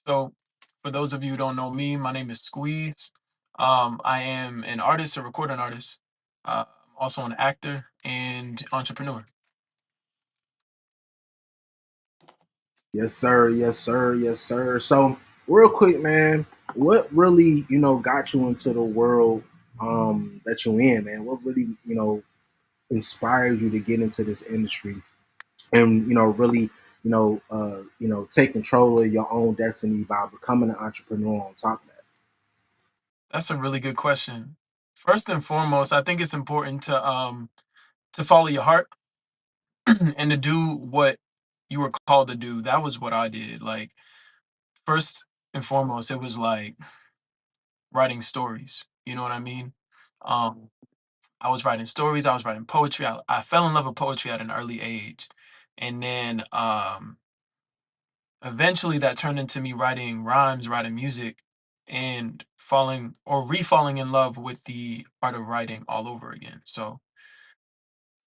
So, for those of you who don't know me, my name is Squeeze. I am an artist, a recording artist, also an actor and entrepreneur. Yes, sir. Yes, sir. Yes, sir. So, real quick, man, what really, got you into the world that you're in, man? What really, inspires you to get into this industry and, really, take control of your own destiny by becoming an entrepreneur on top of that? That's a really good question. First and foremost, I think it's important to follow your heart and to do what you were called to do. That was what I did. Like first and foremost, it was like writing stories. You know what I mean? Um, I was writing stories, I was writing poetry. I fell in love with poetry at an early age. And then eventually that turned into me writing rhymes, writing music, and falling or re-falling in love with the art of writing all over again. So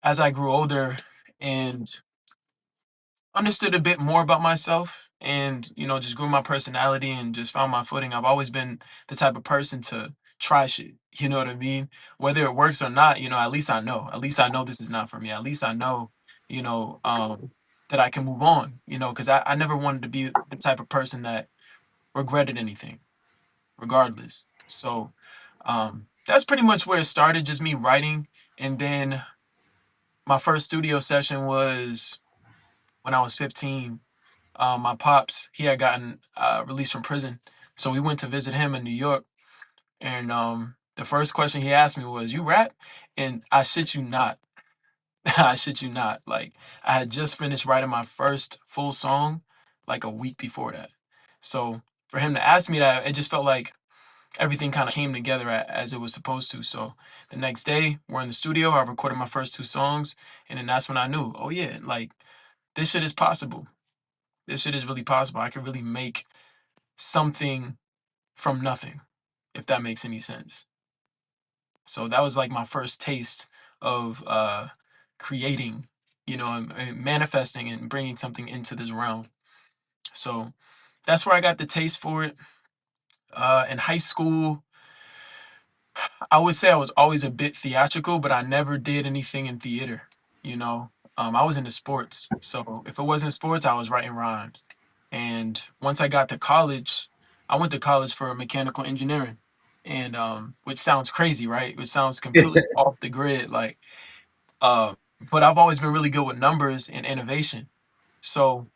as I grew older and understood a bit more about myself and just grew my personality and just found my footing, I've always been the type of person to try shit. You know what I mean? Whether it works or not, at least I know. At least I know this is not for me. At least I know, you know um that I can move on, because I never wanted to be the type of person that regretted anything regardless. So that's pretty much where it started, just me writing. And then my first studio session was when I was 15. My pops, he had gotten released from prison, so we went to visit him in New York. And the first question he asked me was, "You rap?" And I shit you not, I shit you not. Like I had just finished writing my first full song, like a week before that. So for him to ask me that, it just felt like everything kind of came together as it was supposed to. So the next day, we're in the studio. I recorded my first two songs, and then that's when I knew, oh yeah, like this shit is possible. This shit is really possible. I could really make something from nothing, if that makes any sense. So that was like my first taste of creating, and manifesting and bringing something into this realm. So that's where I got the taste for it. In high school, I would say I was always a bit theatrical, but I never did anything in theater. You know, I was into sports, so if it wasn't sports, I was writing rhymes. And once I got to college, I went to college for mechanical engineering, and which sounds crazy, right? Which sounds completely off the grid, like. Uh, but I've always been really good with numbers and innovation. So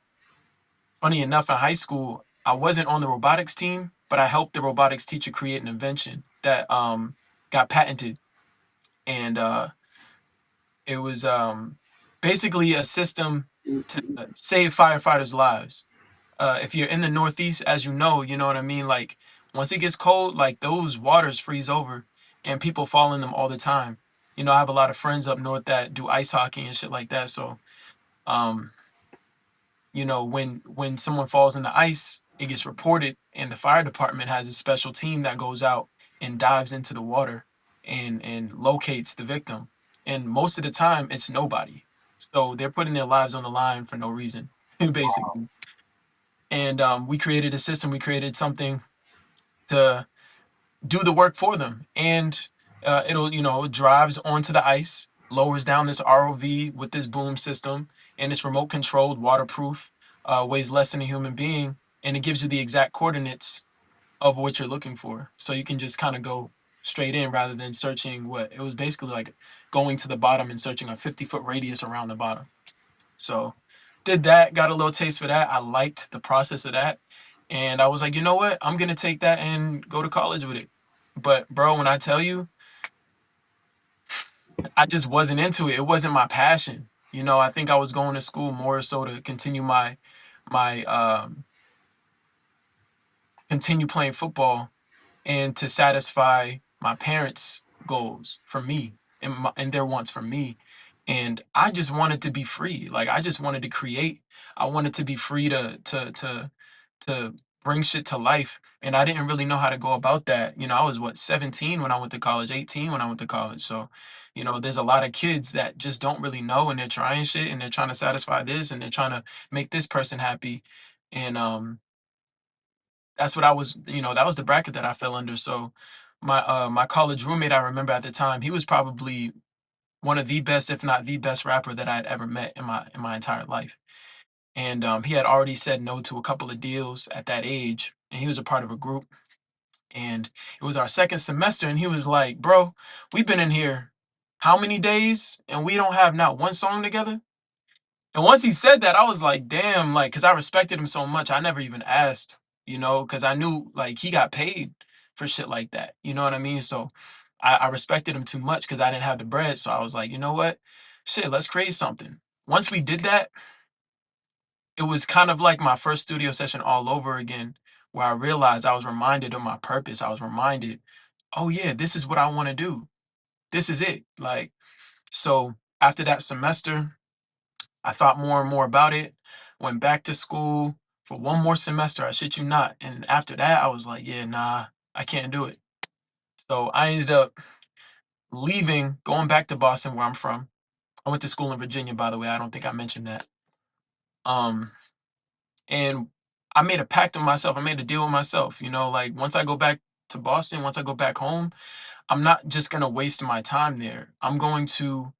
funny enough, in high school, I wasn't on the robotics team, but I helped the robotics teacher create an invention that got patented. And it was basically a system to save firefighters' lives. If you're in the Northeast, as you know what I mean? Like, once it gets cold, like, those waters freeze over and people fall in them all the time. I have a lot of friends up north that do ice hockey and shit like that. So, um, when someone falls in the ice, it gets reported, and the fire department has a special team that goes out and dives into the water and locates the victim. And most of the time, it's nobody. So they're putting their lives on the line for no reason, basically. And we created a system. We created something to do the work for them. And it drives onto the ice, lowers down this ROV with this boom system, and it's remote controlled, waterproof, weighs less than a human being, and it gives you the exact coordinates of what you're looking for. So you can just kind of go straight in rather than searching what it was basically like going to the bottom and searching a 50-foot radius around the bottom. So did that, got a little taste for that. I liked the process of that. And I was like, you know what? I'm gonna take that and go to college with it. But bro, when I tell you, I just wasn't into it. It wasn't my passion. I think I was going to school more so to continue my continue playing football and to satisfy my parents' goals for me and their wants for me. And I just wanted to be free. Like I just wanted to create. I wanted to be free to bring shit to life. And I didn't really know how to go about that. I was what, 17 when I went to college, 18 when I went to college. So, there's a lot of kids that just don't really know and they're trying shit and they're trying to satisfy this and they're trying to make this person happy. And that's what I was, that was the bracket that I fell under. So my college roommate, I remember at the time, he was probably one of the best, if not the best rapper that I had ever met in my entire life. And he had already said no to a couple of deals at that age, and he was a part of a group. And it was our second semester, and he was like, "Bro, we've been in here how many days, and we don't have not one song together?" And once he said that, I was like, "Damn!" Like, cause I respected him so much, I never even asked, cause I knew like he got paid for shit like that. You know what I mean? So I respected him too much because I didn't have the bread. So I was like, you know what? Shit, let's create something. Once we did that, it was kind of like my first studio session all over again, where I realized I was reminded of my purpose. I was reminded, oh yeah, this is what I want to do. This is it. Like, so after that semester, I thought more and more about it, went back to school for one more semester, I shit you not. And after that, I was like, yeah, nah, I can't do it. So I ended up leaving, going back to Boston, where I'm from. I went to school in Virginia, by the way. I don't think I mentioned that. Um, and I made a pact with myself. I made a deal with myself. Like once I go back to Boston, once I go back home, I'm not just gonna waste my time there. I'm going to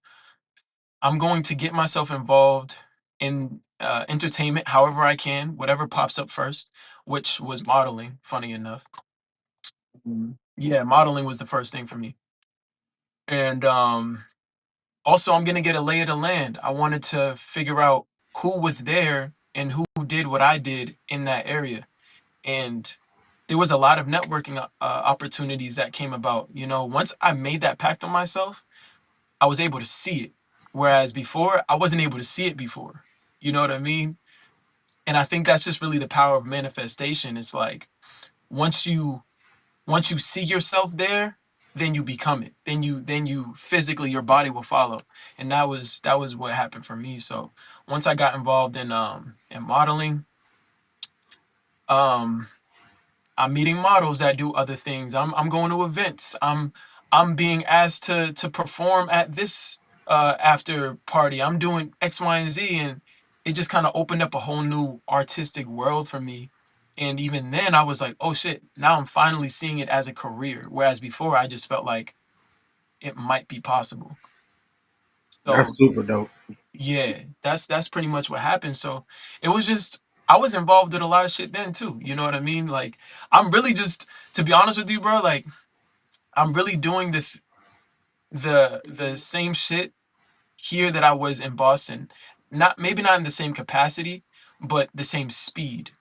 get myself involved in entertainment, however I can, whatever pops up first, which was modeling. Funny enough, yeah, modeling was the first thing for me, and also I'm gonna get a lay of the land. I wanted to figure out who was there and who did what I did in that area. And there was a lot of networking opportunities that came about. Once I made that pact on myself, I was able to see it. Whereas before, I wasn't able to see it before. You know what I mean? And I think that's just really the power of manifestation. It's like once you once you see yourself there, then you become it. Then you physically your body will follow. And that was what happened for me. So once I got involved in modeling, um I'm meeting models that do other things. I'm going to events. I'm being asked to perform at this after party. I'm doing X, Y, and Z, and it just kind of opened up a whole new artistic world for me. And even then, I was like, oh shit! Now I'm finally seeing it as a career. Whereas before, I just felt like it might be possible. That's So super dope. yeah, that's pretty much what happened. So it was just I was involved with a lot of shit then too. You know what I mean? Like I'm really just to be honest with you, bro, like I'm really doing the same shit here that I was in Boston. Not maybe not in the same capacity, but the same speed.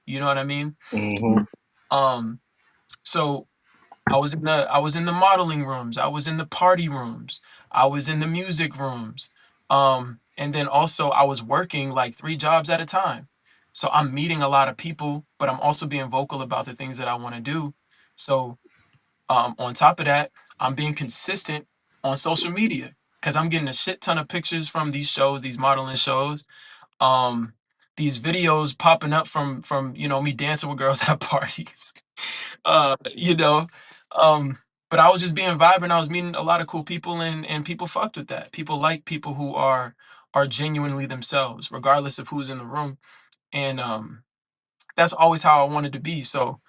You know what I mean? Hmm. Um so I was in the modeling rooms, I was in the party rooms, I was in the music rooms. And then also I was working like 3 jobs at a time. So I'm meeting a lot of people, but I'm also being vocal about the things that I want to do. So on top of that, I'm being consistent on social media because I'm getting a shit ton of pictures from these shows, these modeling shows. Um, these videos popping up from me dancing with girls at parties. uh, you know, um, but I was just being vibrant. I was meeting a lot of cool people, and people fucked with that. People like people who are genuinely themselves, regardless of who's in the room. And that's always how I wanted to be. So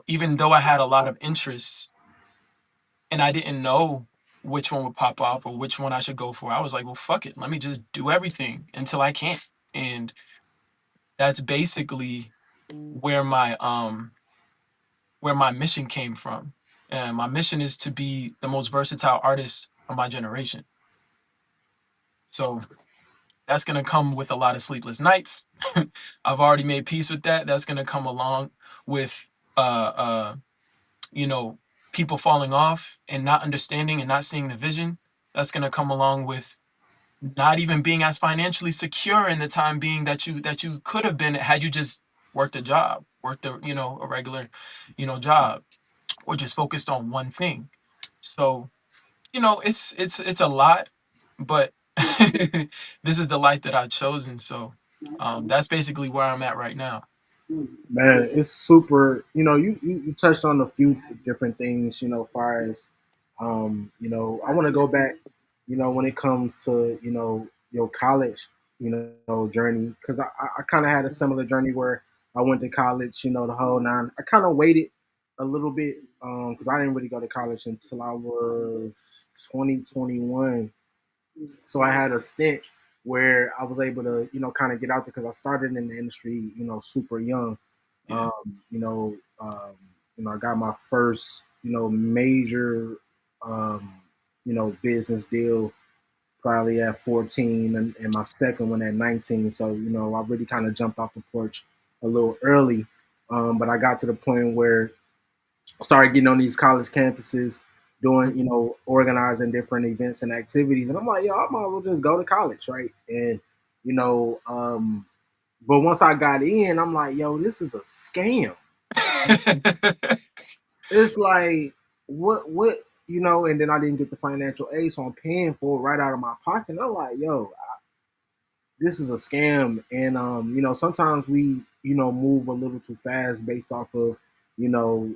even though I had a lot of interests and I didn't know which one would pop off or which one I should go for, I was like, well, fuck it. Let me just do everything until I can't. And that's basically where my mission came from. And my mission is to be the most versatile artist of my generation. So that's gonna come with a lot of sleepless nights. I've already made peace with that. That's gonna come along with uh uh you know people falling off and not understanding and not seeing the vision. That's gonna come along with not even being as financially secure in the time being that you could have been had you just worked a job, worked a regular, job, or just focused on one thing. So, it's a lot, but this is the life that I've chosen. So, that's basically where I'm at right now. Man, it's super. You touched on a few different things. Far as I want to go back. When it comes to your college, journey, because I kind of had a similar journey where I went to college, the whole nine. I kind of waited a little bit because I didn't really go to college until I was 2021. So I had a stint where I was able to, kind of get out there because I started in the industry, super young. Yeah. I got my first, major, um, business deal probably at 14 and my second one at 19. So, I really kind of jumped off the porch a little early. But I got to the point where I started getting on these college campuses, doing, organizing different events and activities. And I'm like, yo, I might as well just go to college, right? And, you know, um, but once I got in, I'm like, yo, this is a scam. It's like, what, and then I didn't get the financial aid, so I'm paying for it right out of my pocket. And I'm like, yo, this is a scam. And sometimes we move a little too fast based off of you know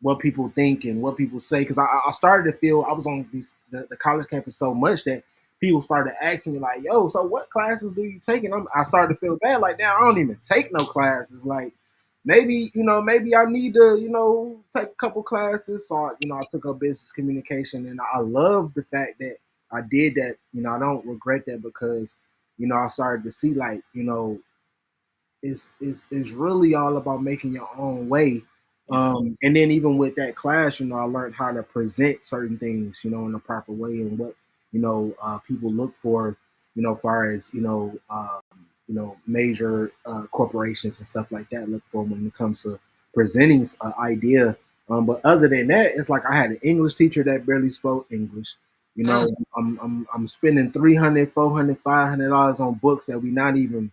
what people think and what people say, because I started to feel I was on the college campus so much that people started asking me like, yo, so what classes do you take? And I started to feel bad, like, now I don't even take no classes. Like, maybe I need to take a couple classes. So I took up business communication, and I love the fact that I did that. I don't regret that, because I started to see, like, it's really all about making your own way. Yeah. And then even with that class, I learned how to present certain things, in a proper way, and what people look for, far as major corporations and stuff like that look for when it comes to presenting an idea. But other than that, it's like I had an English teacher that barely spoke English. Mm. I'm spending 300, 400, $500 on books that we not even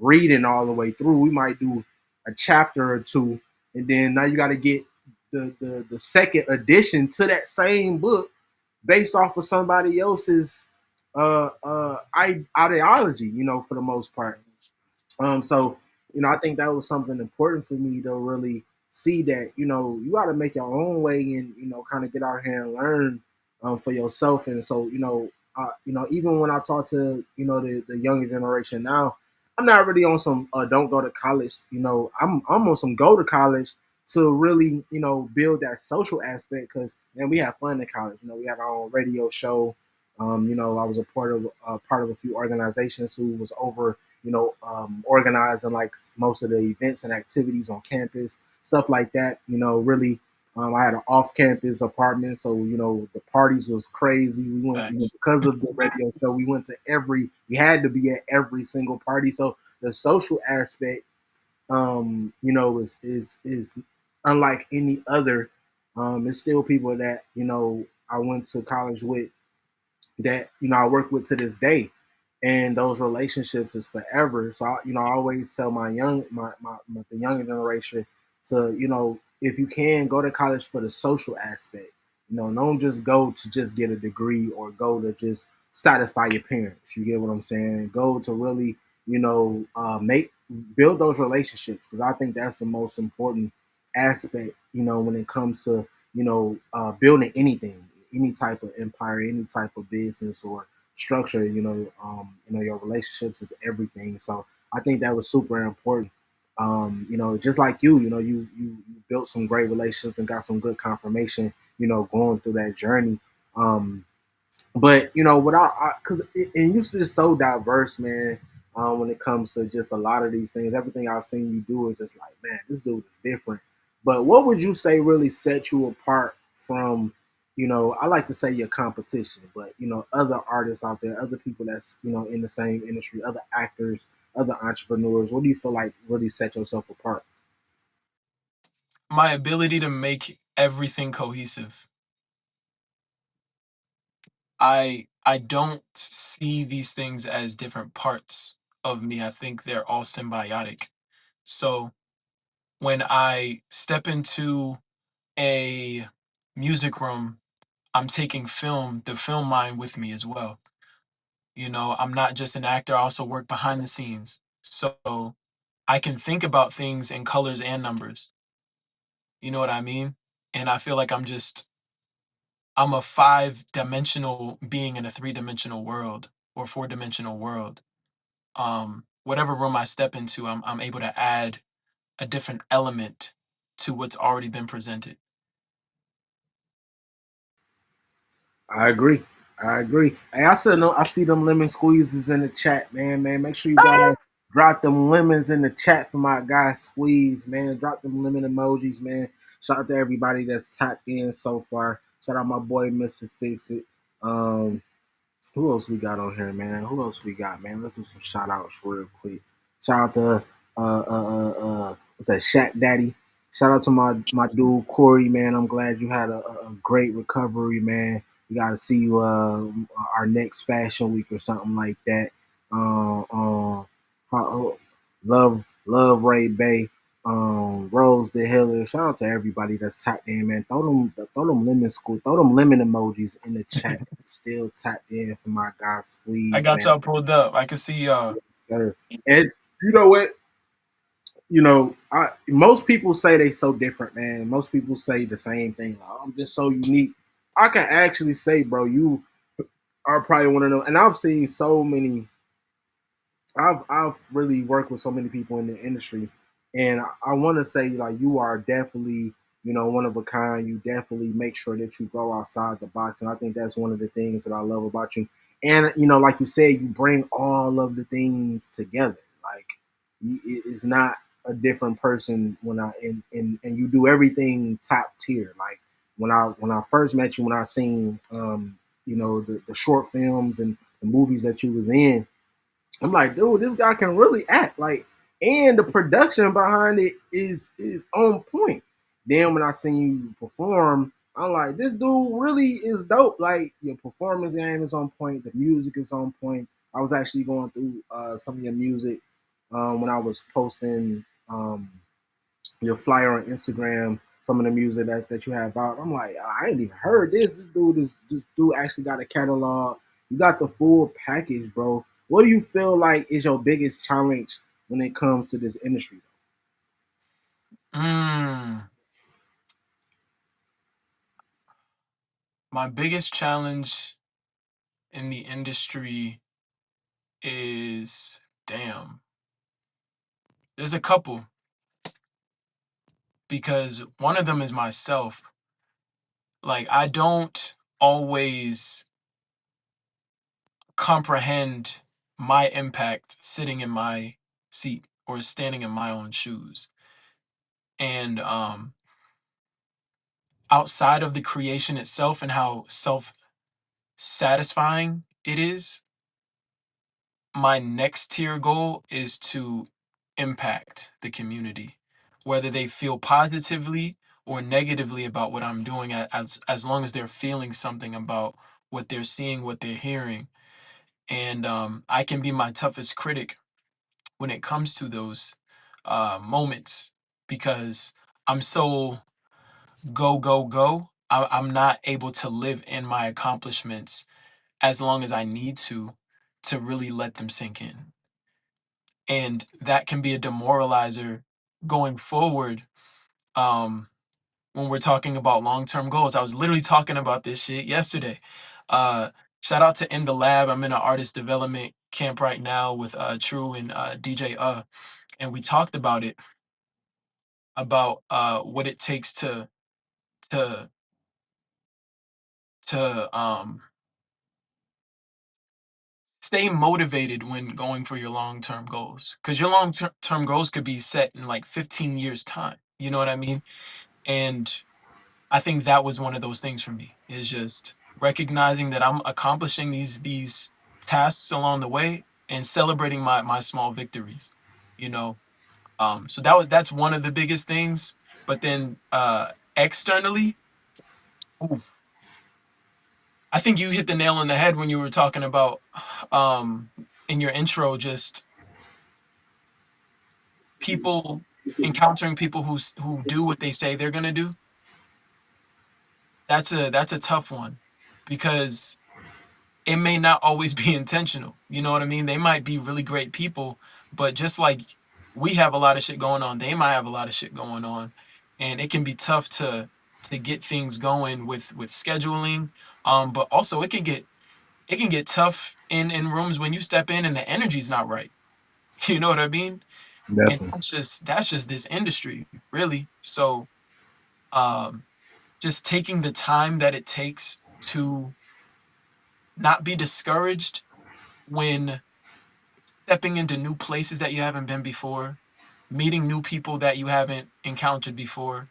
reading all the way through. We might do a chapter or two, and then now you got to get the second edition to that same book based off of somebody else's ideology. For the most part. So I think that was something important for me to really see, that you got to make your own way, and kind of get out here and learn for yourself. And so even when I talk to the younger generation now, I'm not really on some don't go to college. I'm on some go to college to really build that social aspect, because man, we have fun in college. We have our own radio show. I was a part of a few organizations who was over organizing like most of the events and activities on campus, stuff like that. Really, I had an off-campus apartment, so the parties was crazy. We went, Facts. because of the radio show. We went to we had to be at every single party. So the social aspect, is unlike any other. It's still people that I went to college with, that I work with to this day, and those relationships is forever. So I always tell the younger generation to if you can, go to college for the social aspect. Don't just go to just get a degree, or go to just satisfy your parents. You get what I'm saying? Go to really make build those relationships, because I think that's the most important aspect. When it comes to building anything, any type of empire, any type of business or structure. Your relationships is everything. So I think that was super important. Just like you built some great relationships and got some good confirmation. Going through that journey. But because and you're just so diverse, man. When it comes to just a lot of these things, everything I've seen you do is just like, man, this dude is different. But what would you say really set you apart from, I like to say your competition, but other artists out there, other people that's in the same industry, other actors, other entrepreneurs? What do you feel like really set yourself apart? My ability to make everything cohesive. I don't see these things as different parts of me. I think they're all symbiotic. So when I step into a music room, I'm taking the film mind with me as well. I'm not just an actor, I also work behind the scenes. So I can think about things in colors and numbers. You know what I mean? And I feel like I'm a five-dimensional being in a three-dimensional world or four-dimensional world. whatever room I step into, I'm able to add a different element to what's already been presented. I agree. I agree. Hey, I see them lemon squeezes in the chat, man. Man, make sure you guys drop them lemons in the chat for my guy Squeeze, man. Drop them lemon emojis, man. Shout out to everybody that's tapped in so far. Shout out my boy Mr. Fix It. Um, who else we got on here, man? Who else we got, man? Let's do some shout outs real quick. Shout out to what's that, Shaq Daddy. Shout out to my dude Corey, man. I'm glad you had a great recovery, man. We got to see you our next fashion week or something like that. Love Ray Bay, Rose the Healer. Shout out to everybody that's tapped in, man. Throw them lemon emojis in the chat. Still tapped in for my guy I Squeeze, got man. y'all pulled up. I can see y'all. Yes, sir. And you know what? Most people say they so different, man. Most people say the same thing. Like, I'm just so unique. I can actually say, bro, you are probably one of them. And I've seen so many. I've really worked with so many people in the industry, and I want to say like you are definitely one of a kind. You definitely make sure that you go outside the box, and I think that's one of the things that I love about you. And like you said, you bring all of the things together. Like it's not a different person when and you do everything top tier. Like when I first met you, when I seen the short films and the movies that you was in, I'm like, dude, this guy can really act. Like, and the production behind it is on point. Then when I seen you perform, I'm like, this dude really is dope. Like your performance game is on point, the music is on point. I was actually going through some of your music when I was posting your flyer on Instagram, some of the music that you have out. I'm like, I ain't even heard this. This dude actually got a catalog. You got the full package, bro. What do you feel like is your biggest challenge when it comes to this industry? Mm, my biggest challenge in the industry is, damn. There's a couple, because one of them is myself. Like I don't always comprehend my impact sitting in my seat or standing in my own shoes. And outside of the creation itself and how self satisfying it is, my next tier goal is to impact the community, whether they feel positively or negatively about what I'm doing, as long as they're feeling something about what they're seeing, what they're hearing. And I can be my toughest critic when it comes to those moments, because I'm so go, go, go. I'm not able to live in my accomplishments as long as I need to really let them sink in. And that can be a demoralizer going forward. Um, when we're talking about long-term goals, I was literally talking about this shit yesterday. Uh, Shout out to In the Lab. I'm in an artist development camp right now with True and DJ and we talked about it, about what it takes to to stay motivated when going for your long-term goals, because your long-term goals could be set in like 15 years time, you know what I mean? And I think that was one of those things for me, is just recognizing that I'm accomplishing these tasks along the way and celebrating my small victories, you know. So that's one of the biggest things. But then externally, oof, I think you hit the nail on the head when you were talking about um in your intro, just people encountering people who do what they say they're gonna do. That's a tough one, because it may not always be intentional. You know what I mean? They might be really great people, but just like we have a lot of shit going on, they might have a lot of shit going on, and it can be tough to get things going with scheduling. But also it can get tough in rooms when you step in and the energy's not right. You know what I mean? And Definitely. that's just this industry, really. So, um, just taking the time that it takes to not be discouraged when stepping into new places that you haven't been before, meeting new people that you haven't encountered before,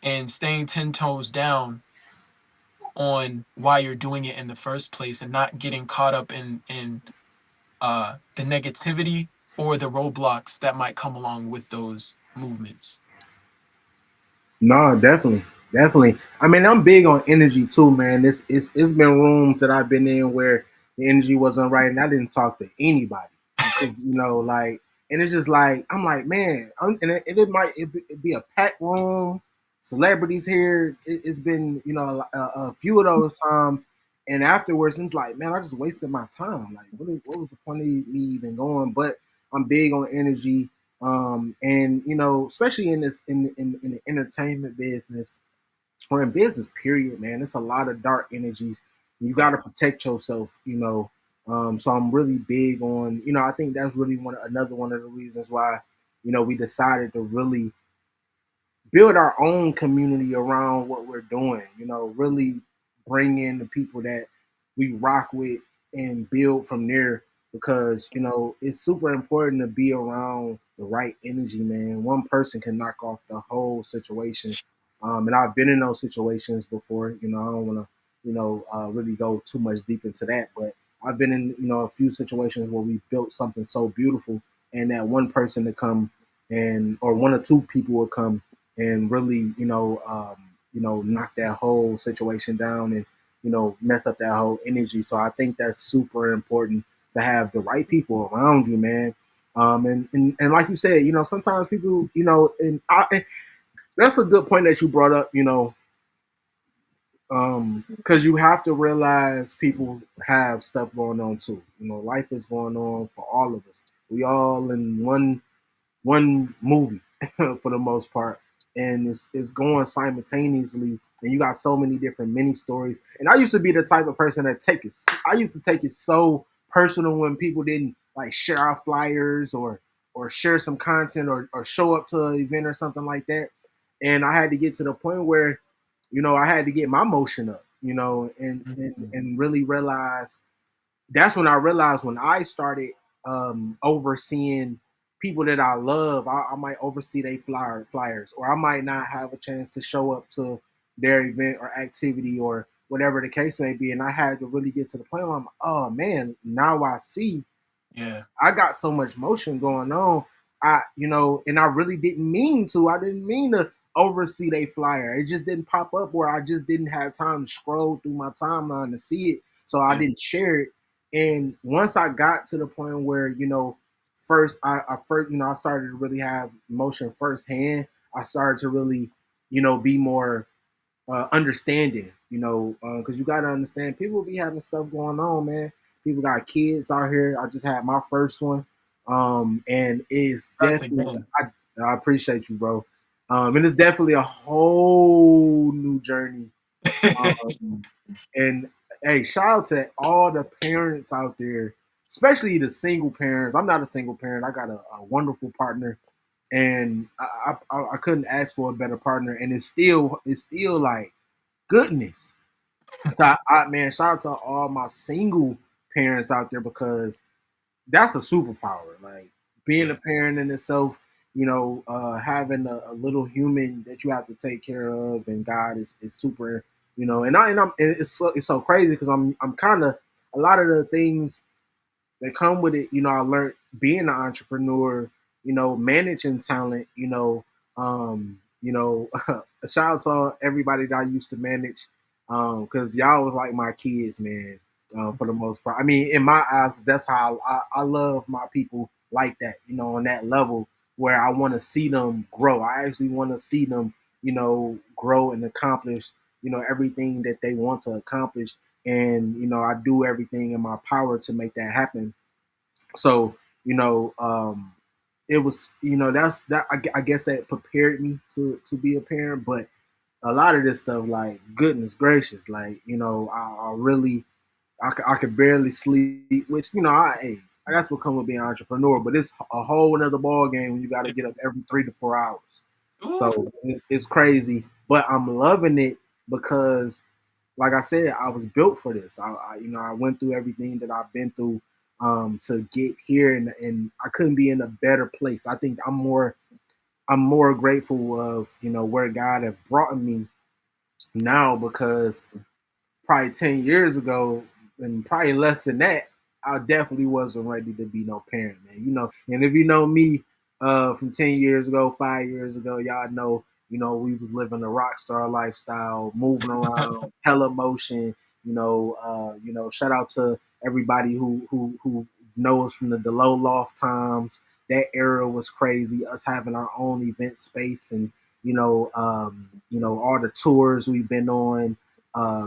and staying 10 toes down on why you're doing it in the first place and not getting caught up in the negativity or the roadblocks that might come along with those movements. No, definitely, definitely. I mean, I'm big on energy too, man. It's been rooms that I've been in where the energy wasn't right, and I didn't talk to anybody because like, and it's just like I'm like, man, it might it be a packed room, celebrities here. It's been a few of those times, and afterwards it's like, man, I just wasted my time. Like, what was the point of me even going? But I'm big on energy, and especially in this in the entertainment business or in business period, man, it's a lot of dark energies. You got to Yeah, protect yourself, so I'm really big on, I think that's really another one of the reasons why we decided to really build our own community around what we're doing, really bring in the people that we rock with and build from there because, it's super important to be around the right energy, man. One person can knock off the whole situation. And I've been in those situations before, I don't want to, really go too much deep into that, but I've been in, a few situations where we built something so beautiful and that one person to come and, or one or two people will come and really, knock that whole situation down and, mess up that whole energy. So I think that's super important to have the right people around you, man. And like you said, sometimes people, and that's a good point that you brought up, because you have to realize people have stuff going on too. Life is going on for all of us. We all in one movie for the most part, and it's going simultaneously. And you got so many different mini stories. And I used to be the type of person that take it. I used to take it so personal when people didn't like share our flyers or share some content or show up to an event or something like that. And I had to get to the point where, I had to get my motion up, mhm, and really realize that's when I realized when I started overseeing people that I love, I might oversee their flyers, or I might not have a chance to show up to their event or activity or whatever the case may be. And I had to really get to the point where I'm, oh man, now I see yeah, I got so much motion going on. And I really didn't mean to. I didn't mean to oversee they flyer. It just didn't pop up where I just didn't have time to scroll through my timeline to see it. So I yeah, didn't share it. And once I got to the point where, first I first, I started to really have motion firsthand, I started to really, be more understanding, because you got to understand people be having stuff going on, man. People got kids out here. I just had my first one, and it's that's definitely. again. I appreciate you, bro. And it's definitely a whole new journey. Um, and hey, shout out to all the parents out there, especially the single parents. I'm not a single parent. I got a wonderful partner, and I couldn't ask for a better partner. And it's still like goodness. So man, shout out to all my single parents out there because that's a superpower. Like being a Yeah, parent in itself, having a little human that you have to take care of, and God is super. And it's so crazy because I'm kind of a lot of the things that come with it. I learned being an entrepreneur, managing talent, shout out to everybody that I used to manage, because y'all was like my kids, man, for the most part. I mean, in my eyes, that's how I love my people like that, on that level where I want to see them grow. I actually want to see them, grow and accomplish, everything that they want to accomplish. And, I do everything in my power to make that happen. So, it was, that's that. I guess that prepared me to be a parent. But a lot of this stuff, like goodness gracious, like I really I could barely sleep. Which I hey. that's what comes with being an entrepreneur. But it's a whole another ball game when you got to Yeah. get up every 3 to 4 hours. Ooh. So it's crazy, but I'm loving it because, like I said, I was built for this. I went through everything that I've been through to get here, and I couldn't be in a better place. I think I'm more grateful of where God have brought me now because probably 10 years ago, and probably less than that, I definitely wasn't ready to be no parent, man. And if you know me from 10 years ago, 5 years ago, y'all know, we was living a rock star lifestyle, moving around, hella motion, shout out to everybody who knows from the low loft times. That era was crazy. Us having our own event space and all the tours we've been on,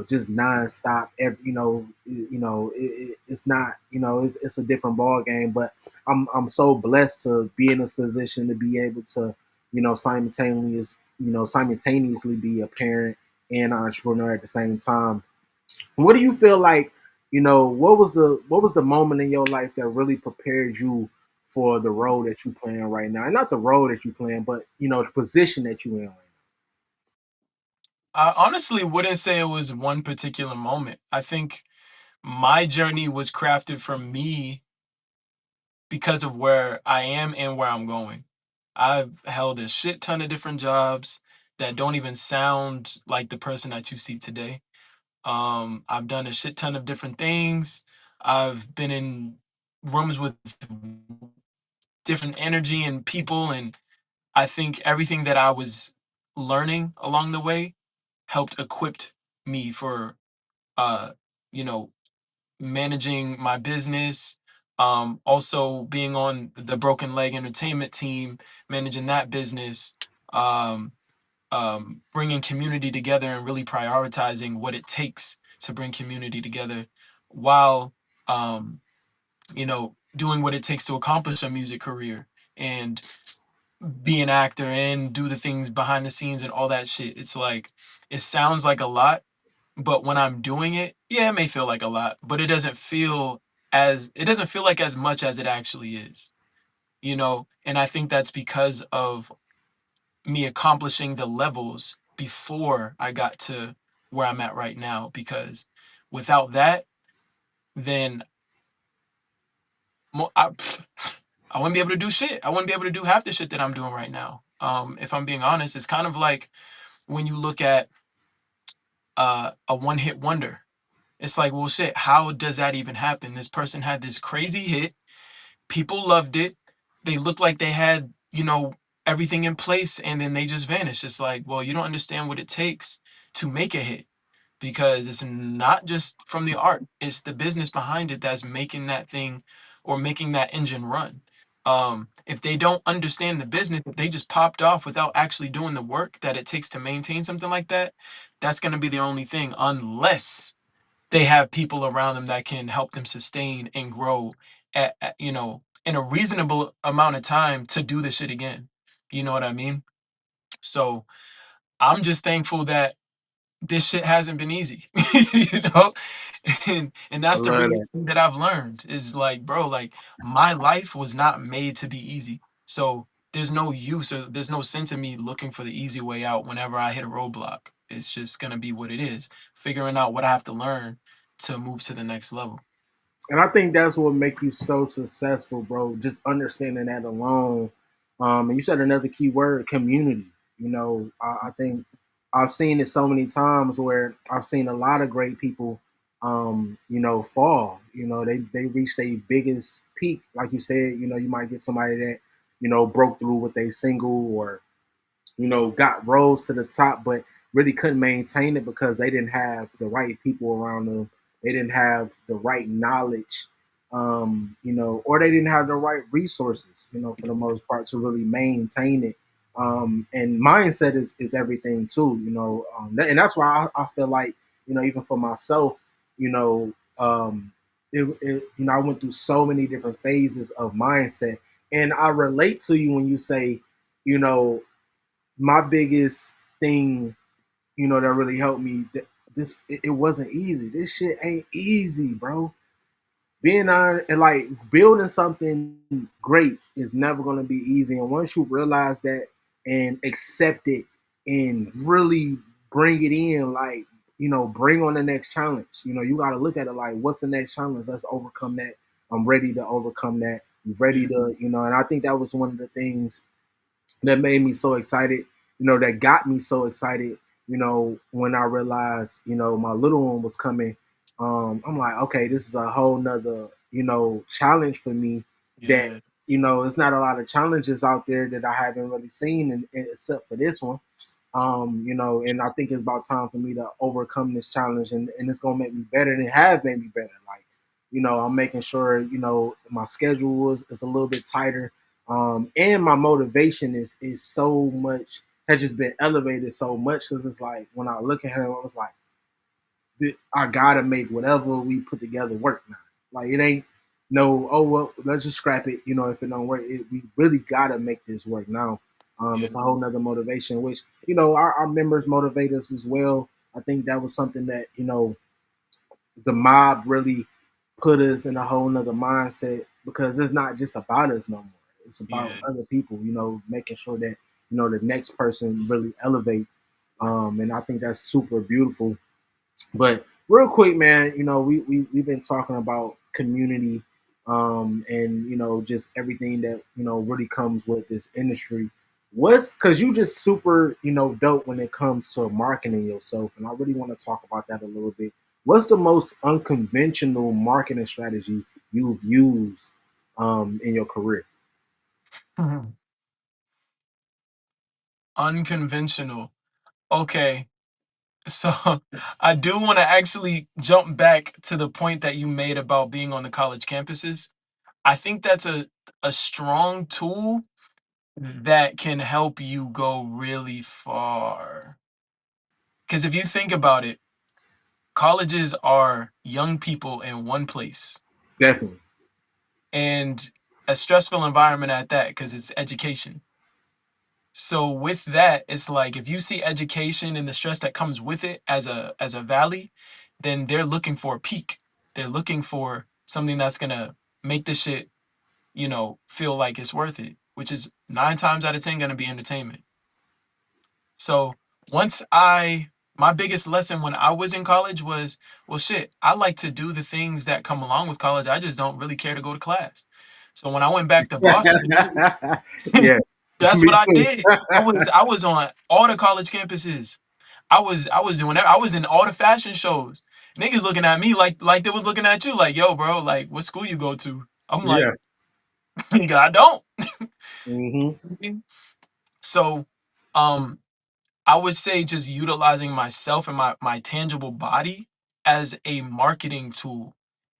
just nonstop. It's not, it's a different ball game. But I'm so blessed to be in this position to be able to, simultaneously be a parent and an entrepreneur at the same time. What do you feel like? What was the moment in your life that really prepared you for the role that you playing right now, and not the role that you playing, but the position that you in right I honestly wouldn't say it was one particular moment. I think my journey was crafted for me because of where I am and where I'm going. I've held a shit ton of different jobs that don't even sound like the person that you see today. I've done a shit ton of different things. I've been in rooms with different energy and people, and I think everything that I was learning along the way helped equipped me for uh, you know, managing my business, also being on the Broken Leg Entertainment team, managing that business, um, bringing community together and really prioritizing what it takes to bring community together while, doing what it takes to accomplish a music career and be an actor and do the things behind the scenes and all that shit. It's like, it sounds like a lot, but when I'm doing it, yeah, it may feel like a lot, but it doesn't feel like as much as it actually is, And I think that's because of me accomplishing the levels before I got to where I'm at right now. Because without that, then I, I wouldn't be able to do shit. I wouldn't be able to do half the shit that I'm doing right now. If I'm being honest, it's kind of like when you look at a one hit wonder. It's like, well, shit, how does that even happen? This person had this crazy hit. People loved it. They looked like they had, everything in place, and then they just vanished. It's like, well, you don't understand what it takes to make a hit because it's not just from the art, it's the business behind it that's making that thing or making that engine run. If they don't understand the business, if they just popped off without actually doing the work that it takes to maintain something like that, that's going to be the only thing, unless they have people around them that can help them sustain and grow in a reasonable amount of time to do this shit again. You know what I mean? So I'm just thankful that this shit hasn't been easy, you know? And now? I that's the love that. realest thing that I've learned is like, bro, like my life was not made to be easy. So there's no use or there's no sense in me looking for the easy way out whenever I hit a roadblock. It's just gonna be what it is. Figuring out what I have to learn to move to the next level. And I think that's what make you so successful, bro. Just understanding that alone. And you said another key word, community. I think I've seen it so many times where I've seen a lot of great people, fall. They reach their biggest peak, like you said. You might get somebody that broke through with a single or got rose to the top, but really couldn't maintain it because they didn't have the right people around them. They didn't have the right knowledge, or they didn't have the right resources, for the most part to really maintain it. And mindset is everything too, and that's why I feel like, even for myself, I went through so many different phases of mindset, and I relate to you when you say, you know, my biggest thing, that really helped me. It wasn't easy. This shit ain't easy, bro. being on and like building something great is never going to be easy. And once you realize that and accept it and really bring it in, like, bring on the next challenge. You got to look at it like, what's the next challenge? Let's overcome that. I'm ready to overcome that. I'm ready Yeah, to, and I think that was one of the things that made me so excited, that got me so excited, when I realized, my little one was coming. I'm like, okay, this is a whole nother, challenge for me that, yeah, it's not a lot of challenges out there that I haven't really seen except for this one. And I think it's about time for me to overcome this challenge, and it's gonna make me better, and it have made me better. Like, I'm making sure, my schedule is a little bit tighter. And my motivation is so much, has just been elevated so much, because it's like when I look at him, I was like, I gotta make whatever we put together work now. Like, it ain't no, oh well, let's just scrap it. If it don't work, we really gotta make this work now. yeah, It's a whole nother motivation, which our members motivate us as well. I think that was something that the mob really put us in a whole nother mindset, because it's not just about us no more. It's about yeah. other people, making sure that, the next person really elevate. And I think that's super beautiful. But real quick, man, we've been talking about community, and just everything that really comes with this industry. What's because you just super dope when it comes to marketing yourself, and I really want to talk about that a little bit. What's the most unconventional marketing strategy you've used in your career? Unconventional. Okay, so I do want to actually jump back to the point that you made about being on the college campuses. I think that's a strong tool that can help you go really far. Because if you think about it, colleges are young people in one place, Definitely. and a stressful environment at that, because it's education. So with that, it's like if you see education and the stress that comes with it as a valley, then they're looking for a peak. They're looking for something that's gonna make this shit, feel like it's worth it, which is 9 times out of 10 gonna be entertainment. So once I my biggest lesson when I was in college was, well, shit, I like to do the things that come along with college. I just don't really care to go to class. So when I went back to Boston, Yes, that's me what I too. did. I was on all the college campuses. I was doing that. I was in all the fashion shows. Niggas looking at me like they was looking at you, like, yo, bro, like what school you go to? I'm like, Yeah. nigga, I don't. Hmm. So, um, I would say just utilizing myself and my tangible body as a marketing tool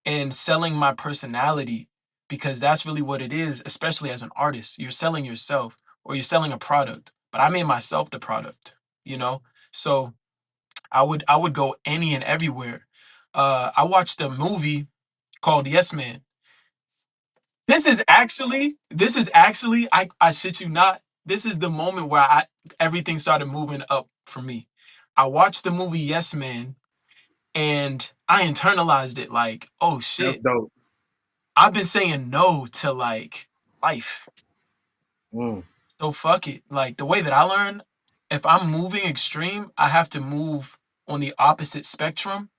and selling my personality, because that's really what it is, especially as an artist. You're selling yourself or you're selling a product, but I made myself the product, you know? So I would go any and everywhere. I watched a movie called Yes Man. This is actually I shit you not. This is the moment where I everything started moving up for me. I watched the movie Yes Man and I internalized it like, oh That's shit, dope. I've been saying no to like life. Mm, So fuck it. Like the way that I learn, if I'm moving extreme, I have to move on the opposite spectrum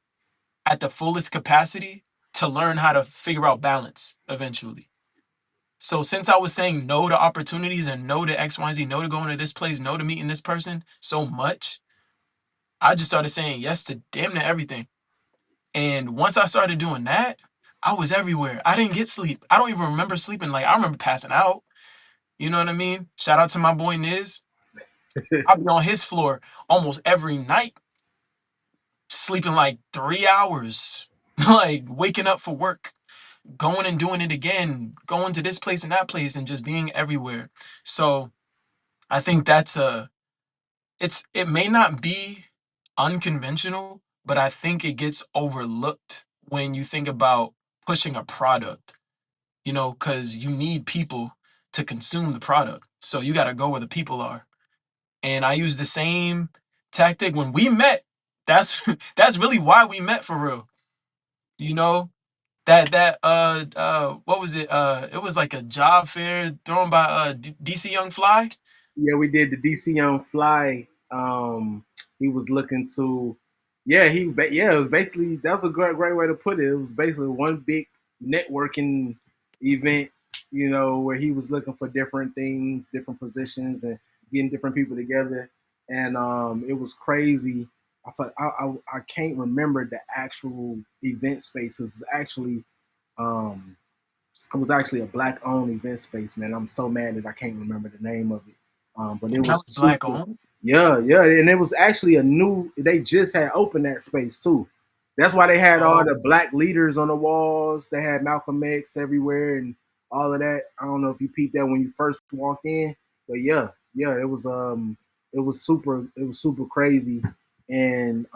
at the fullest capacity to learn how to figure out balance eventually. So since I was saying no to opportunities and no to X, Y, Z, no to going to this place, no to meeting this person so much, I just started saying yes to damn near everything. And once I started doing that, I was everywhere. I didn't get sleep. I don't even remember sleeping. Like I remember passing out. You know what I mean? Shout out to my boy Niz. I've been on his floor almost every night, sleeping like 3 hours, like waking up for work, going and doing it again, going to this place and that place, and just being everywhere. So I think it may not be unconventional, but I think it gets overlooked when you think about pushing a product, because you need people to consume the product. So you got to go where the people are. And I use the same tactic when we met. That's that's really why we met for real. You know, what was it? It was like a job fair thrown by DC Young Fly. Yeah, we did the DC on Fly. He was looking to, yeah, yeah, it was basically that's a great way to put it. It was basically one big networking event, where he was looking for different things, different positions, and getting different people together. And it was crazy. I can't remember the actual event space. It was actually um, it was actually a black owned event space, man. I'm so mad that I can't remember the name of it. But it And that was was black super. owned. Yeah, yeah, and it was actually a new. They just had opened that space too. That's why they had all Oh the black leaders on the walls. They had Malcolm X everywhere and all of that. I don't know if you peeped that when you first walked in, but yeah, yeah, it was super crazy, and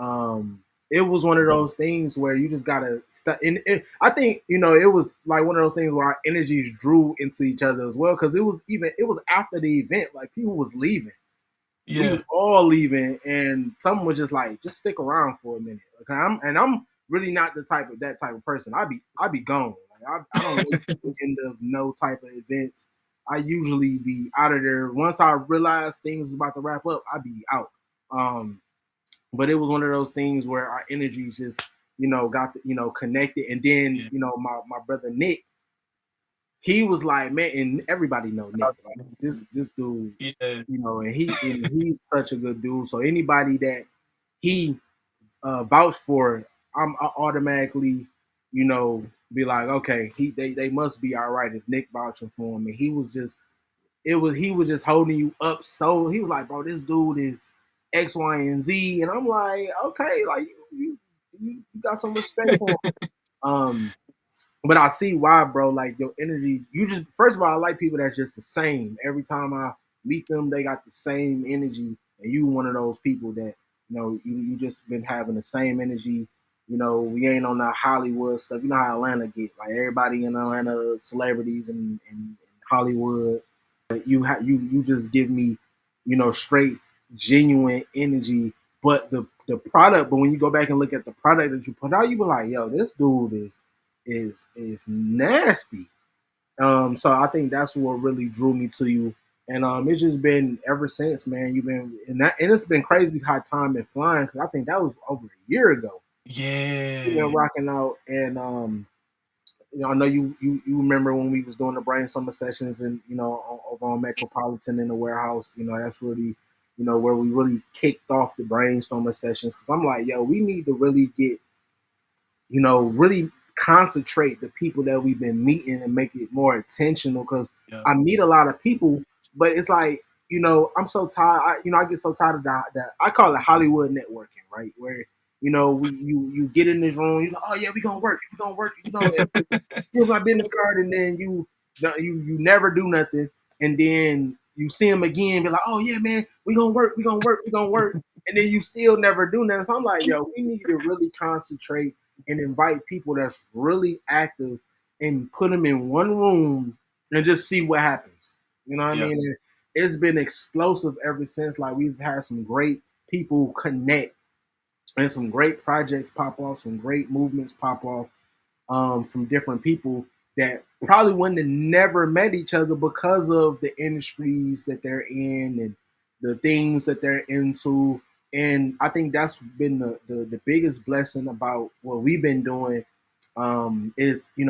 it was one of those things where you just gotta and I think it was like one of those things where our energies drew into each other as well because it was after the event, like people was leaving, we was yeah, all leaving, and someone was just like, just stick around for a minute. Like, I'm really not the type of person. I be gone. Like, I don't wait to the end of no type of events. I usually be out of there once I realize things is about to wrap up. I be out. Um, but it was one of those things where our energies just got connected, and then yeah. my brother Nick, he was like, man, and everybody know Nick, like this dude, Yeah, and he's such a good dude. So anybody that he vouched for, I automatically, be like, okay, they must be all right if Nick vouching for him. And he was just holding you up. So he was like, bro, this dude is X, Y, and Z, and I'm like, okay, like you got some respect for him. But I see why, bro. Like your energy, you just first of all, I like people that's just the same. Every time I meet them, they got the same energy, and you one of those people that you just been having the same energy. We ain't on that Hollywood stuff. You know how Atlanta get, like everybody in Atlanta, celebrities and Hollywood. You just give me, straight genuine energy. But the product, but when you go back and look at the product that you put out, you be like, yo, this dude is nasty. So I think that's what really drew me to you. And it's just been ever since, man. You've been and it's been crazy how time been flying because I think that was over a year ago. You've been yeah, rocking out, and I know you remember when we was doing the brainstorming sessions and over on Metropolitan in the warehouse. That's really where we really kicked off the brainstorming sessions because I'm like, yo, we need to really get really concentrate the people that we've been meeting and make it more intentional because yeah, I meet a lot of people, but it's like, I'm so tired. I get so tired of that. I call it Hollywood networking, right? Where, you get in this room, oh yeah, we're gonna work, and here's my business card, and then you never do nothing, and then you see them again, be like, oh yeah, man, we gonna work, and then you still never do nothing. So I'm like, yo, we need to really concentrate and invite people that's really active and put them in one room and just see what happens. You know what I yeah, mean? And it's been explosive ever since. Like we've had some great people connect and some great projects pop off, some great movements pop off from different people that probably wouldn't have never met each other because of the industries that they're in and the things that they're into. And I think that's been the biggest blessing about what we've been doing is we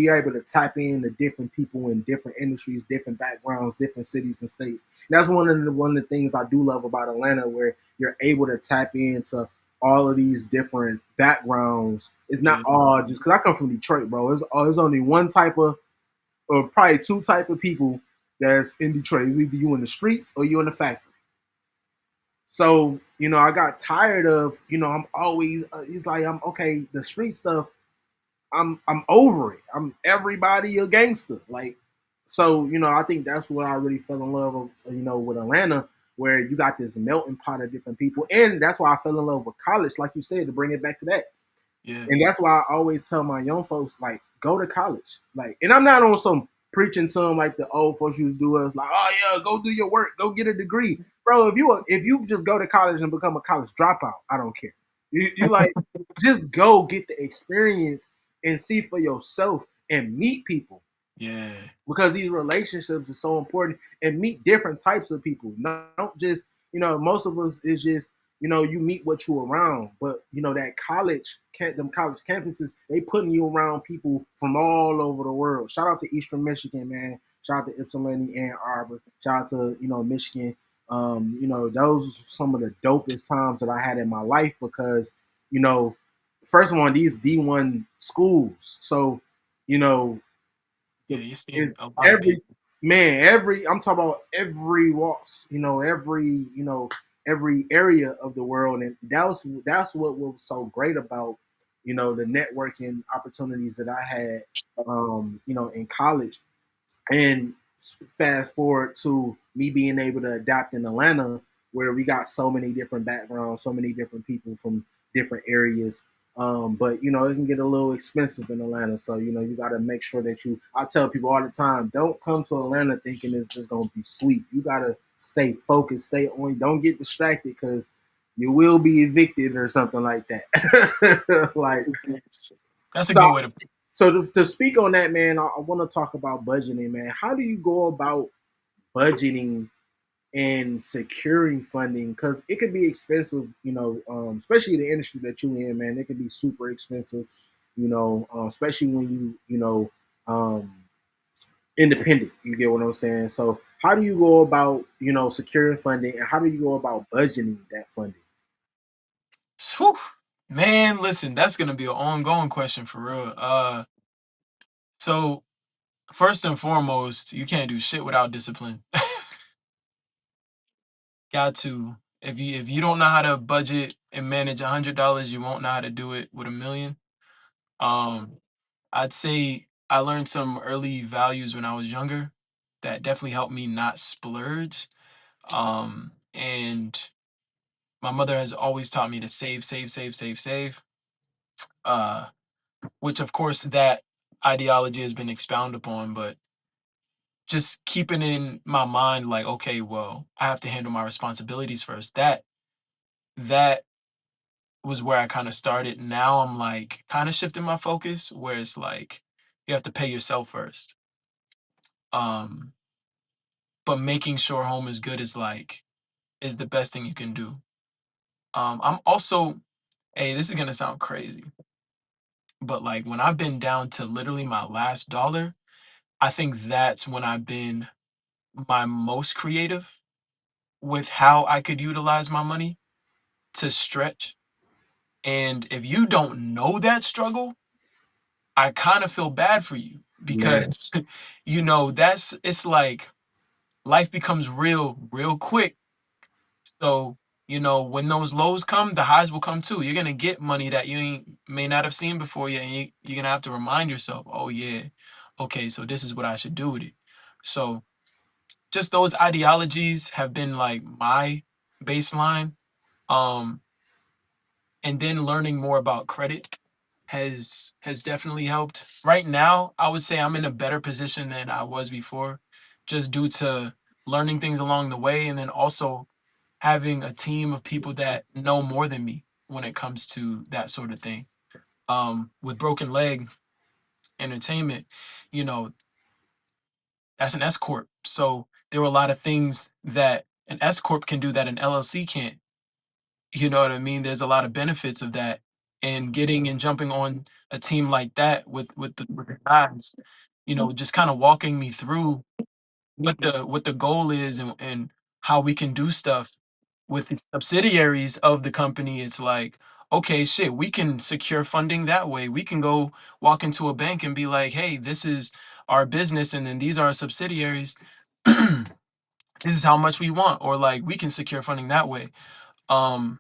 are able to tap into different people in different industries, different backgrounds, different cities and states. And that's one of the things I do love about Atlanta, where you're able to tap into all of these different backgrounds. It's not yeah, all just because I come from Detroit, bro. There's only one type of, or probably two type of people that's in Detroit. It's either you in the streets or you in the factory. So I got tired of I'm always it's like I'm okay. The street stuff, I'm over it. I'm everybody a gangster. Like so, I think that's what I really fell in love with, with Atlanta, where you got this melting pot of different people. And that's why I fell in love with college, like you said, to bring it back to that. yeah, And that's why I always tell my young folks, like, go to college. Like, and I'm not on some preaching to them like the old folks used to do us, like, oh yeah, go do your work, go get a degree. Bro, if you just go to college and become a college dropout, I don't care. You like just go get the experience and see for yourself and meet people, Yeah. because these relationships are so important, and meet different types of people. Don't just, most of us is just, you meet what you around, but that them college campuses, they putting you around people from all over the world. Shout out to Eastern Michigan, man. Shout out to Ypsilanti, Ann Arbor. Shout out to Michigan. Those are some of the dopest times that I had in my life, because you know, first of all, these D1 schools, so you know Yeah, the you're seeing is a lot of every people. man, every I'm talking about every walks, every area of the world, and that's what was so great about the networking opportunities that I had, in college. And fast forward to me being able to adapt in Atlanta, where we got so many different backgrounds, so many different people from different areas. But it can get a little expensive in Atlanta, so you got to make sure that you. I tell people all the time, don't come to Atlanta thinking it's just gonna be sweet. You got to stay focused, stay on. Don't get distracted, because you will be evicted or something like that. Like, That's a so good way to. to speak on that, man, I want to talk about budgeting, man. How do you go about budgeting and securing funding? Because it could be expensive, especially the industry that you in, man. It could be super expensive, especially when um, independent. You get what I'm saying? So, how do you go about, securing funding, and how do you go about budgeting that funding? Whew. Man, listen, that's gonna be an ongoing question for real. So first and foremost, you can't do shit without discipline. Got to. If you don't know how to budget and manage $100, you won't know how to do it with 1 million. Um, I'd say I learned some early values when I was younger that definitely helped me not splurge. And my mother has always taught me to save, save, save, save, save. Uh, which of course that ideology has been expounded upon, but just keeping in my mind like, okay, well, I have to handle my responsibilities first. That was where I kind of started. Now I'm like kind of shifting my focus where it's like you have to pay yourself first. Um, but making sure home is good is the best thing you can do. I'm also, hey, this is gonna sound crazy, but like when I've been down to literally my last dollar, I think that's when I've been my most creative with how I could utilize my money to stretch. And if you don't know that struggle, I kind of feel bad for you Man, because that's it's like life becomes real real quick. So, when those lows come, the highs will come too. You're gonna get money that you may not have seen before yet, and you're gonna have to remind yourself, oh yeah, okay, so this is what I should do with it. So just those ideologies have been like my baseline. Um, and then learning more about credit has definitely helped. Right now, I would say I'm in a better position than I was before, just due to learning things along the way, and then also having a team of people that know more than me when it comes to that sort of thing. With Broken Leg Entertainment, you know, that's an S corp, so there were a lot of things that an S corp can do that an LLC can't. You know what I mean? There's a lot of benefits of that, and getting and jumping on a team like that with the guys, just kind of walking me through what the goal is, and how we can do stuff with the subsidiaries of the company. It's like, okay, shit, we can secure funding that way. We can go walk into a bank and be like, hey, this is our business, and then these are our subsidiaries. This is how much we want, or like we can secure funding that way. Um,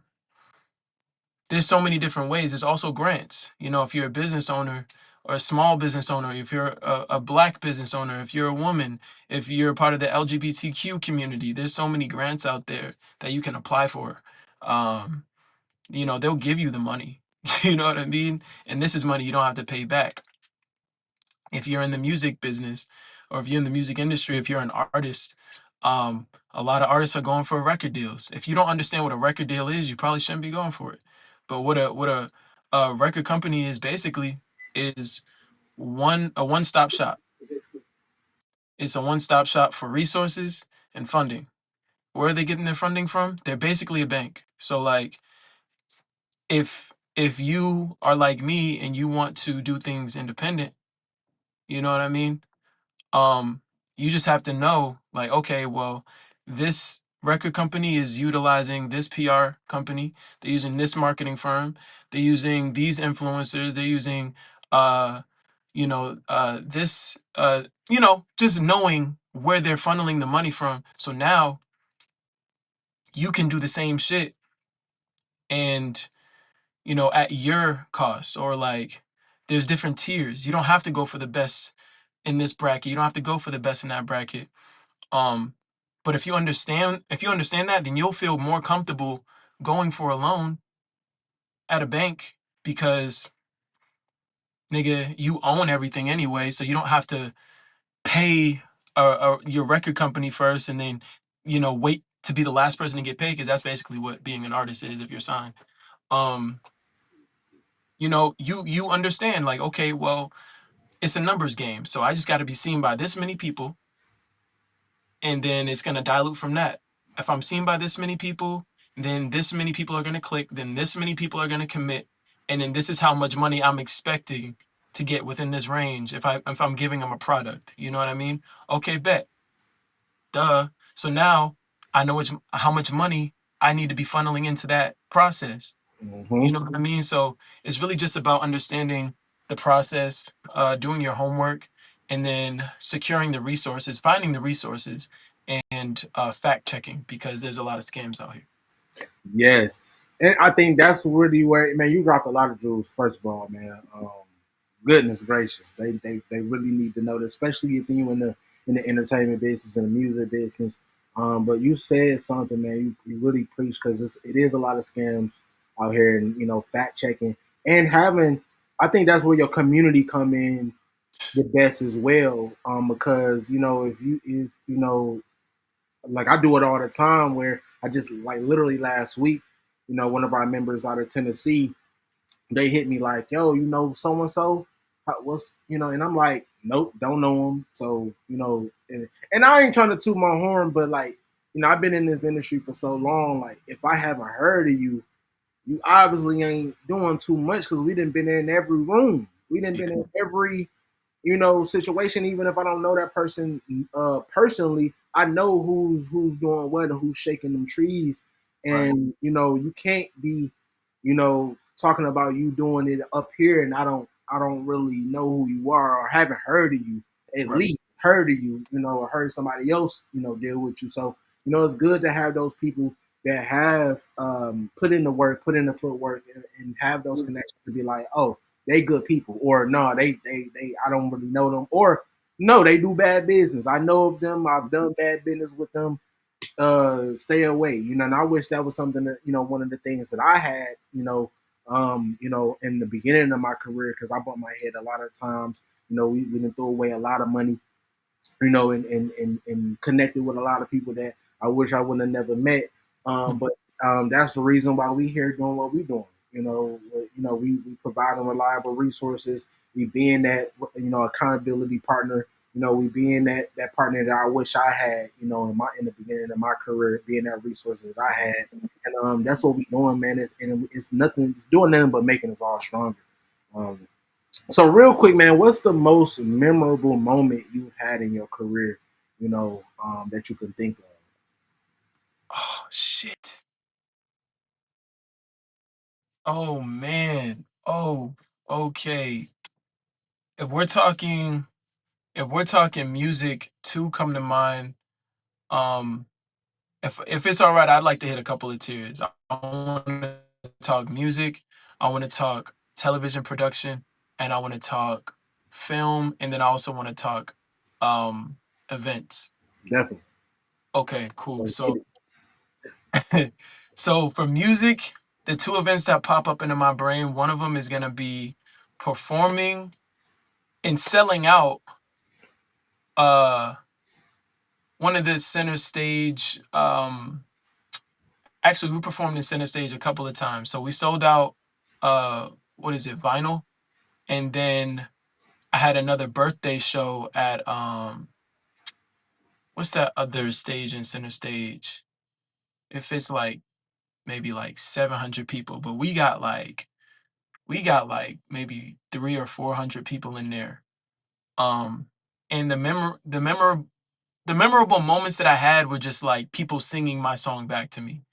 there's so many different ways. There's also grants. If you're a business owner or a small business owner, if you're a black business owner, if you're a woman, if you're part of the LGBTQ community, there's so many grants out there that you can apply for. Um, they'll give you the money. You know what I mean? And this is money you don't have to pay back. If you're in the music business, or if you're in the music industry, if you're an artist, a lot of artists are going for record deals. If you don't understand what a record deal is, you probably shouldn't be going for it. But what a record company is basically. is a one-stop shop. It's a one-stop shop for resources and funding. Where are they getting their funding from? They're basically a bank. So like if you are like me and you want to do things independent, you know what I mean? um you just have to know, like, okay, well, this record company is utilizing this PR company, they're using this marketing firm, they're using these influencers, they're using uh this just knowing where they're funneling the money from, so now you can do the same shit, and at your cost, or like there's different tiers. You don't have to go for the best in this bracket, you don't have to go for the best in that bracket. Um, but if you understand that, then you'll feel more comfortable going for a loan at a bank, because nigga, you own everything anyway, so you don't have to pay your record company first and then wait to be the last person to get paid, because that's basically what being an artist is if you're signed. Um, you understand, like, okay, well, it's a numbers game, so I just got to be seen by this many people, and then it's going to dilute from that. If I'm seen by this many people, then this many people are going to click, then this many people are going to commit, and then this is how much money I'm expecting to get within this range if I'm giving them a product. You know what I mean? Okay, bet. Duh. So now I know how much money I need to be funneling into that process. You Hmm. know what I mean? So it's really just about understanding the process, doing your homework, and then securing the resources, finding the resources, and fact checking, because there's a lot of scams out here. Yes, and I think that's really where, man, you dropped a lot of jewels. First of all, man, goodness gracious, they really need to know that, especially if you in the entertainment business and the music business. But you said something, man. You really preach, because it is a lot of scams out here, and fact checking and having. I think that's where your community come in the best as well. Because if like I do it all the time, where I just, like, literally last week, one of our members out of Tennessee, they hit me like, yo, so and so, what's, and I'm like, nope, don't know him. So, and I ain't trying to toot my horn, but like, I've been in this industry for so long. Like, if I haven't heard of you, you obviously ain't doing too much, because we didn't been in every room. We didn't Yeah, been in every situation. Even if I don't know that person personally, I know who's doing what and who's shaking them trees. right, And you can't be, talking about you doing it up here, and I don't really know who you are, or haven't heard of you, at right, least heard of you, or heard somebody else, deal with you. So, it's good to have those people that have put in the work, put in the footwork, and have those connections to be like, oh, they good people, or no, they I don't really know them, or no, they do bad business. I know of them. I've done bad business with them. Stay away. And I wish that was something that, one of the things that I had, in the beginning of my career, because I bumped my head a lot of times. We didn't throw away a lot of money, and connected with a lot of people that I wish I would have never met. But that's the reason why we here doing what we doing. We providing reliable resources. We being that, accountability partner. We being that partner that I wish I had. In the beginning of my career, being that resource that I had, and that's what we doing, man. It's nothing. It's doing nothing but making us all stronger. Um, so real quick, man, what's the most memorable moment you've had in your career, that you can think of? oh shit, oh man, oh, okay, if we're talking if we're talking music, two come to mind. um if it's all right, I'd like to hit a couple of tiers. I want to talk music, I want to talk television production, and I want to talk film, and then I also want to talk um events. Definitely. Okay, cool. Let's get So it. so for music, the two events that pop up into my brain, one of them is going to be performing and selling out uh one of the center stage. Actually, we performed in center stage a couple of times. So we sold out what is it, vinyl? And then I had another birthday show at what's that other stage in Center Stage? If it's like maybe like 700 people, but we got like maybe 3 or 400 people in there. Um and the memorable moments that I had were just like people singing my song back to me,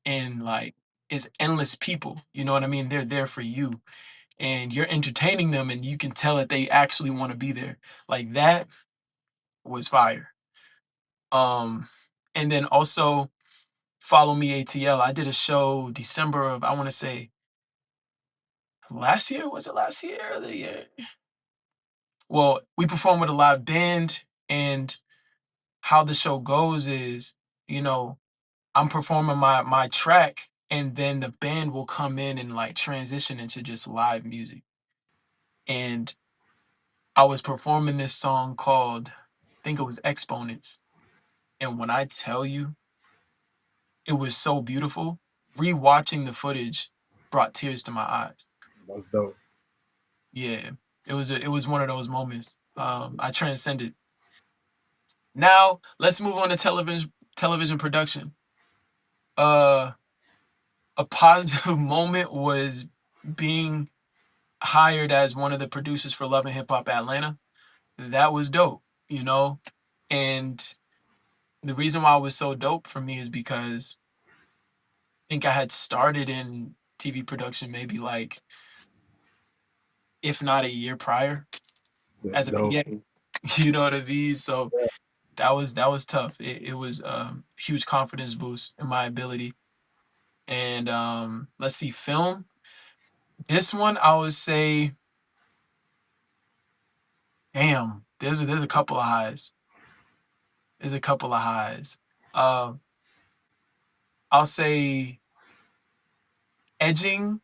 and like it's endless people, you know what I mean? They're there for you and you're entertaining them and you can tell that they actually want to be there. Like that was fire. Um and then also Follow Me ATL. I did a show December of, I want to say, last year. Was it last year or the year? Well, we performed with a live band, and how the show goes is, you know, I'm performing my track, and then the band will come in and like transition into just live music. And I was performing this song called, I think it was Exponents. And when I tell you, it was so beautiful. Rewatching the footage brought tears to my eyes. That's dope. Yeah, it was one of those moments. I transcended. Now let's move on to television production. Uh, a positive moment was being hired as one of the producers for Love and Hip Hop Atlanta. That was dope, you know? And the reason why it was so dope for me is because I think I had started in TV production maybe like, if not a year prior, That's as a dope. PA. You know what I mean? So Yeah. that was tough. It was huge confidence boost in my ability. And let's see, film. This one I would say, damn, there's a couple of highs. There's a couple of highs. Um, I'll say edging.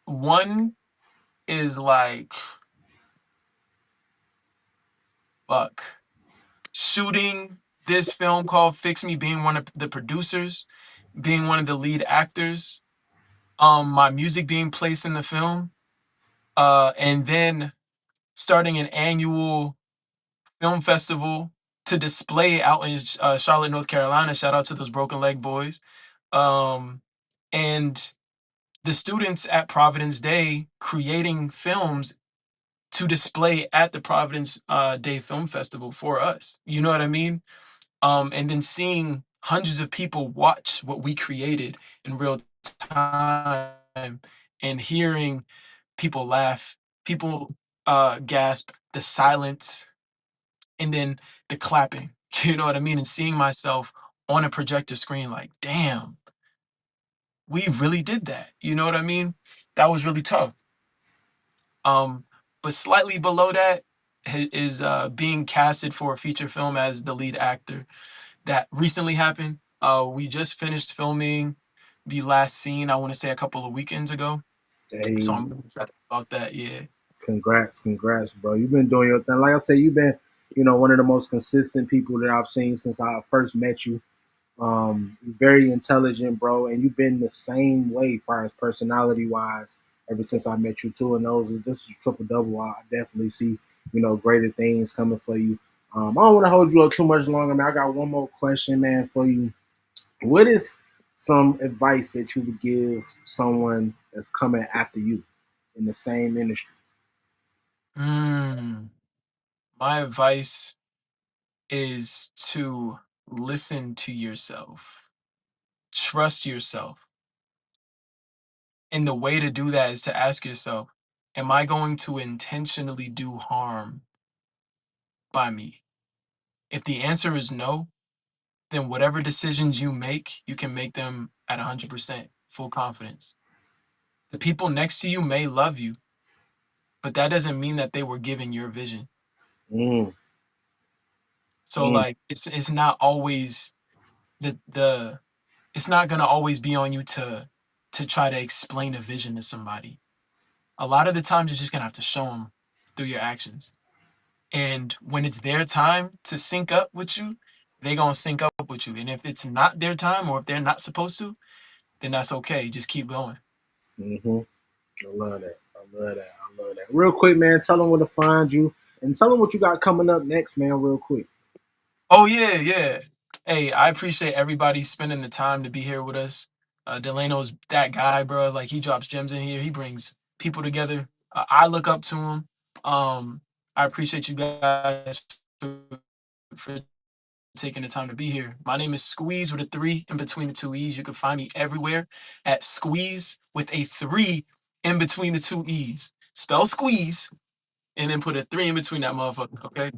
One is like, fuck. Shooting this film called Fix Me, being one of the producers, being one of the lead actors, my music being placed in the film, and then starting an annual film festival to display out in Charlotte, North Carolina. Shout out to those Broken Leg Boys. Um, and the students at Providence Day creating films to display at the Providence Day Film Festival for us. You know what I mean? And then seeing hundreds of people watch what we created in real time and hearing people laugh, people gasp, the silence, and then the clapping. You know what I mean? And seeing myself on a projector screen, like, damn, we really did that. You know what I mean? That was really tough. Um, but slightly below that is being casted for a feature film as the lead actor. That recently happened. We just finished filming the last scene, I want to say a couple of weekends ago. So Hey, I'm really excited about that. Yeah. congrats, bro. You've been doing your thing. Like I said, you've been, one of the most consistent people that I've seen since I first met you. Very intelligent, bro, and you've been the same way, far as personality wise, ever since I met you too. And those, this is triple double. I definitely see, greater things coming for you. I don't want to hold you up too much longer, man. I got one more question, man, for you. What is some advice that you would give someone that's coming after you in the same industry? Mm, my advice is to listen to yourself, trust yourself. And the way to do that is to ask yourself, am I going to intentionally do harm by me? If the answer is no, then whatever decisions you make, you can make them at 100% full confidence. The people next to you may love you, but that doesn't mean that they were given your vision. Mm, So mm, like it's not always the it's not gonna always be on you to try to explain a vision to somebody. A lot of the times you're just gonna have to show them through your actions. And when it's their time to sync up with you, they gonna sync up with you. And if it's not their time or if they're not supposed to, then that's okay. Just keep going. mm-hmm. I love that. I love that. love that. Real quick, man, tell them where to find you and tell them what you got coming up next, man, real quick. Oh yeah, yeah. Hey, I appreciate everybody spending the time to be here with us. Delano's that guy, bro. Like he drops gems in here. He brings people together. I look up to him. Um, I appreciate you guys for taking the time to be here. My name is Squeeze with a three in between the two E's. You can find me everywhere at Squeeze with a three in between the two E's. Spell squeeze and then put a three in between that motherfucker. Okay.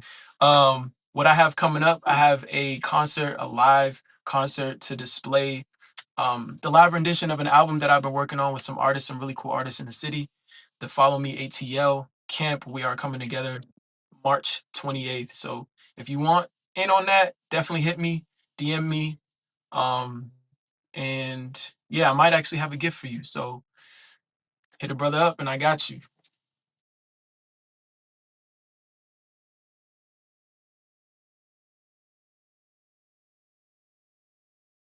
What I have coming up, I have a concert, a live concert to display the live rendition of an album that I've been working on with some artists, some really cool artists in the city. The Follow Me ATL camp, we are coming together March 28th. So if you want in on that, definitely hit me, DM me. Um, and yeah, I might actually have a gift for you. So hit a brother up and I got you.